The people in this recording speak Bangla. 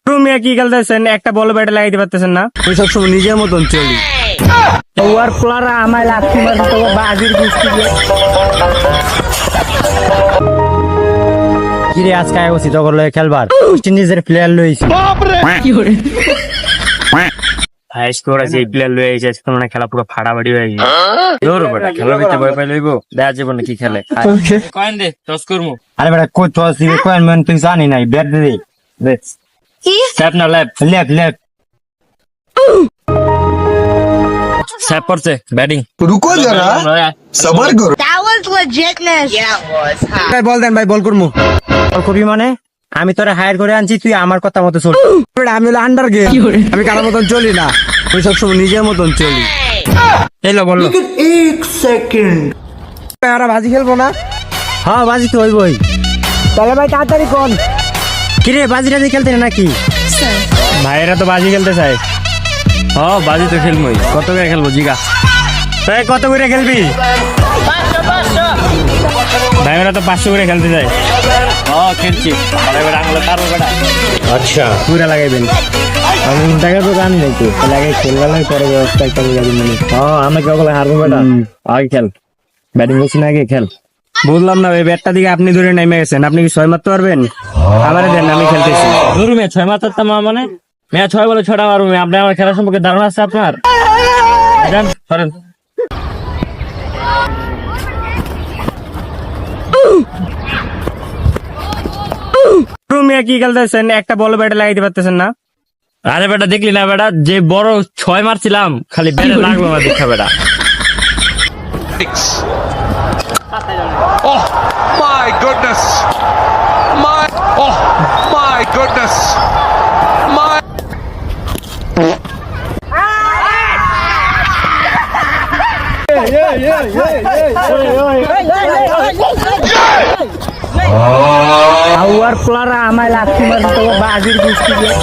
তুমি কি খেলতেছেন? একটা বল ব্যাটে লাগাইতে পারতেছেন না? আমি সবসময় নিজের মতন চলি। ওয়ার প্লারা আমায় লাগতে মারতে তো বাজির গুষ্টি দিয়ে কিরে আজকে আইছি তো করলে খেলবার নিজের প্লেয়ার লইছি কি করে হাই স্কোর আছে এই প্লেয়ার লই আইছে আজকে মানে খেলা পুরো ফাড়াফাড়ি হয়ে গেছে জোর বেটা খেলা ভিতরে ভয় পাই লইবো দেখা যাবে না কি খেলে কয়েন দে টস করমু আরে বেটা কই টস দিবে কয়েন মান তুই জানি নাই ব্যাট দে দে কি স্যাপ না লেফট স্যাপ করছে ব্যাটিং रुको जरा सबर करो। That was legitness. Yeah, it was. ভাই বল দেন ভাই বল করমু বল করবি মানে আমি তোরে হায়ার করে আনছি তুই আমার কথা মতো চল আমি হলো আন্ডার গেম, আমি কারোর মতন চলি না, আমি সবসময় নিজের মতন চলি। এলো বললো एक सेकंड আমরা বাজি খেলবো না? হ্যাঁ বাজি তো হইবই তাহলে ভাই তাড়াতাড়ি কোন কিরে বাজি টাজি খেলতে না নাকি ভাইয়েরা তো বাজি খেলতে চায় হ্যাঁ বাজি তো খেলবই। কত করে খেলবো জিগা? তাই কত করে খেলবি ভাইয়েরা তো 500 করে খেলতে চায় হ্যাঁ খেলছি। আচ্ছা পুরা লাগাইবেন আমি টাকা তো জানি নাই তো লাগাই খেলবার পরে ব্যবস্থা একটা করে মানে হ্যাঁ আমি কেবল হারবো বেটা আগে খেল ব্যাটিং করছি না আগে খেল বললাম না ওই ব্যাটটা দিকে আপনি ধরে নেমে গেছেন আপনি কি 6 মারতে পারবেন আমারে দেন আমি খেলতেছি ধরু মেয়ে 6 মারতাম মানে মেয়ে 6 বলে 6টা মারু মেয়ে আপনি আমার খেলা সম্পর্কে ধারণা আছে আপনার যান সরেন তুমি কি খেলতেছেন একটা বল ব্যাটে লাগাইতে পারতেছেন না আরে বেটা দেখলি না বেটা যে বড় 6 মারছিলাম খালি ব্যাটে লাগলো না দেখা বেটা Oh my goodness! Oh my goodness! My আউয়ার প্লারা আমায় লাগতে মারতে তো বাজির গুষ্টি দিয়ে